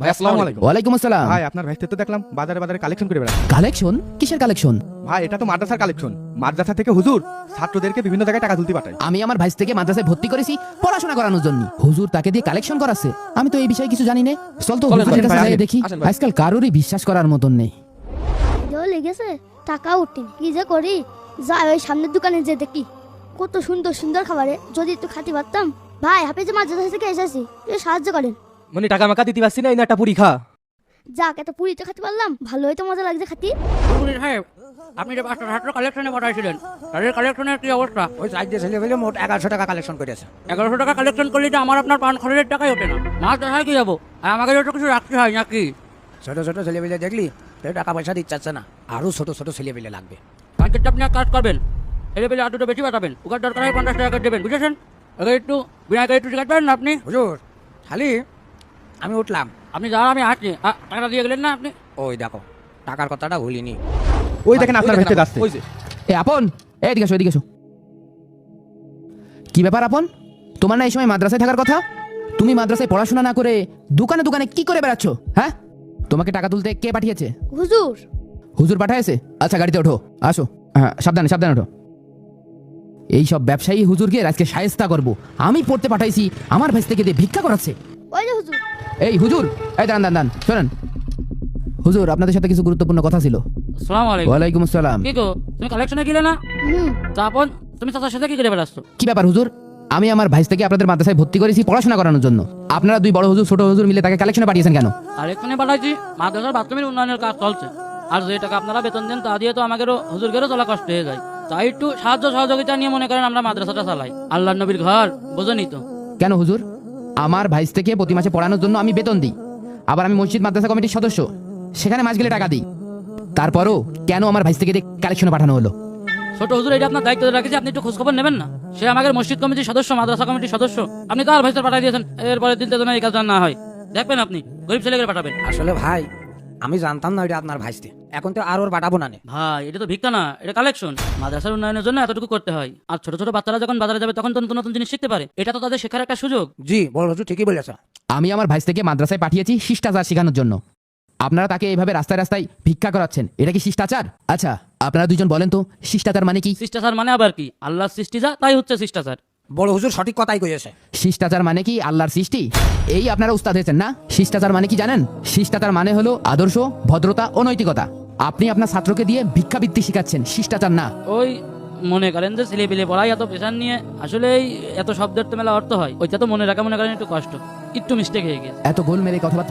ভাই আসসালামু আলাইকুম। ওয়ালাইকুম আসসালাম। ভাই আপনার ভাইতে তো দেখলাম বাজারে বাজারে কালেকশন করে বেড়াচ্ছে। কালেকশন? কিসের কালেকশন? ভাই এটা তো মাদ্রাসার কালেকশন। মাদ্রাসা থেকে হুজুর ছাত্রদেরকে বিভিন্ন জায়গায় টাকা তুলতে পাঠায়। আমি আমার ভাই থেকে মাদ্রাসায় ভর্তি করেছি পড়াশোনা করানোর জন্য, হুজুর তাকে দিয়ে কালেকশন করাচ্ছে। আমি তো এই বিষয়ে কিছু জানি না। চল তো চলেন হুজুরের ভাই, কাছে যাই আসেন, দেখি। আসেন ভাই। আজকাল কারোরই বিশ্বাস করার মতন নেই। খিদেও লেগেছে, টাকা উঠিনি, কি যে করি। যাই ওই সামনের দোকানে যে দেখি কত সুন্দর সুন্দর খাবারে, যদি একটু খাতি পারতাম। ভাই হাফেজে মাদ্রাসা থেকে এসেছি, একটু সাহায্য করেন। মানে টাকা মাকা দিতে পারছি না, এই না একটা পুরি খা। যাক একটা পুরিতে খেতে পারলাম, ভালোই তো মজা লাগছে খাতি। পুলিশ সাহেব, আপনি যে 5টা ছাত্র কালেকশনে পাঠাইছিলেন, তাদের কালেকশনের কি অবস্থা? ওই সাইডে ছেলে পেলে মোট 1100 টাকা কালেকশন করেছে। 1100 টাকা কালেকশন করলে তো আমার আপনার পান খরচের টাকাই ওঠে না। মাছ দেখায় কি যাবো? আর আমাকে তো কিছু রাখতে হয় নাকি? ছোট ছোট ছেলে পেলে দেখলি তো টাকা পয়সা দিতে চাচ্ছে না, আরো ছোট ছোট ছেলে পেলে লাগবে। কালকেরটা আপনি এক কাজ করবেন, ছেলে পেলে আর দুটো বেশি পাঠাবেন, ওখান দরকার হয় 50 টাকা দেবেন, বুঝেছেন? আগে একটু বিনায়কে একটু জিজ্ঞাসা করেন না আপনি। হুজুর খালি আমি উঠলাম, আপনি যা আমি আসছি, টাকাটা দিয়ে গেলেন না আপনি? ওই দেখো টাকার কথাটা ভুলিনি। ওই দেখেন আপনার ভাইতে যাচ্ছে। এ আপন, এদিকে এসো, এদিকে এসো। কি ব্যাপার আপন? তোমার না এই সময় মাদ্রাসায় থাকার কথা? তুমি মাদ্রাসায় পড়াশোনা না করে দোকানে দোকানে কি করে বেড়াচ্ছ? হ্যাঁ, তোমাকে টাকা তুলতে কে পাঠিয়েছে? হুজুর। হুজুর পাঠাইছে? আচ্ছা গাড়িতে ওঠো, আসো। হ্যাঁ সাবধানে সাবধানে ওঠো। এই সব ব্যবসায়ী হুজুরকে আজকে শায়েস্তা করব। আমি পড়তে পাঠাইছি, আমার ভাই থেকে দিয়ে ভিক্ষা করাচ্ছে। ওই যে হুজুর। এই হুজুর, এই দাঁড়ান দাঁড়ান দাঁড়ান, শোনেন হুজুর, আপনাদের সাথে কিছু গুরুত্বপূর্ণ কথা ছিল। আসসালামু আলাইকুম। ওয়ালাইকুম আসসালাম। কি গো, তুমি কালেকশনে গেলে না? হুম। তারপর তুমি চাচার সাথে কি করে বেড়াচ্ছ? কি ব্যাপার হুজুর? আমি আমার ভাই থেকে আপনাদের মাদ্রাসায় ভর্তি করেছি পড়াশোনা করানোর জন্য। আপনারা দুই বড় হুজুর ছোট হুজুর মিলে তাকে কালেকশনে পাঠিয়েছেন কেন? কালেকশনে পাঠাইছি, মাদ্রাসার বাথরুমের উন্নয়নের কাজ চলছে। আর যে টাকা আপনারা বেতন দেন তা দিয়ে তো আমাদেরও হুজুরদেরও চলা কষ্ট হয়ে যায়। তাই একটু সাহায্য সহযোগিতা নিয়ে মনে করেন আমরা মাদ্রাসাটা চালাই। আল্লাহর নবীর ঘর, বোঝেনই তো। কেন হুজুর? আমার ভাই থেকে প্রতি মাসে পড়ানোর জন্য আমি বেতন দিই, আবার আমি মসজিদ মাদ্রাসা কমিটির সদস্য, সেখানে মাস গেলে টাকা দিই। তারপরও কেন আমার ভাই থেকে কালেকশনে পাঠানো হলো? ছোট হুজুর, এটা আপনার দায়িত্ব রাখেছি, আপনি একটু খোঁজখবর নেবেন না? সে আমাদের মসজিদ কমিটির সদস্য, মাদ্রাসা কমিটির সদস্য। আপনি তার ভাইস্টার পাঠিয়ে দিয়েছেন, এরপরে দিলতে যেন এই কাজটা না হয়। দেখবেন আপনি গরিব ছেলেকে পাঠাবেন। আসলে ভাই আমি জানতাম না এটা আপনার ভাইস্তে, এখন তো আর ওর পাঠাবো না নে। ভাই এটা তো ভিক্ষা না, এটা কালেকশন। মাদ্রাসার উন্নয়নের জন্য এতটুকু করতে হয়। আর ছোট ছোট বাচ্চারা যখন বাজারে যাবে তখন তো নতুন নতুন জিনিস শিখতে পারে, এটা তো তাদের শেখার একটা সুযোগ। জি বড় হুজুর ঠিকই বলেছে। আমি আমার ভাই থেকে মাদ্রাসায় পাঠিয়েছি শিষ্টাচার শেখানোর জন্য। আপনারা তাকে এইভাবে রাস্তায় রাস্তায় ভিক্ষা করাচ্ছেন, এটা কি শিষ্টাচার? আচ্ছা আপনারা দুইজন বলেন তো শিষ্টাচার মানে কি? শিষ্টাচার মানে আবার কি? আল্লাহর সৃষ্টি যা তাই হচ্ছে শিষ্টাচার। বড় হুজুর সঠিক কথাই কইছে। শিষ্টাচার মানে কি? আল্লাহর সৃষ্টি। এই আপনারা উস্তাদ হয়েছেন না? শিষ্টাচার মানে কি জানেন? শিষ্টাচার মানে হলো আদর্শ, ভদ্রতা ও নৈতিকতা। আপনি আপনার ছাত্রকে দিয়ে ভিক্ষাবৃত্তি শিখাচ্ছেন, শিষ্টাচার না। ওই মনে করেন যে ছেলে পেলে পড়াই এত পেশার নিয়ে, আসলে এত শব্দের তো মেলা অর্থ হয়, ওইটা তো মনে রাখা মনে করেন একটু কষ্ট, একটু মিস্টেক হয়ে গেছে। এত গোল মেরে কথাবার্তা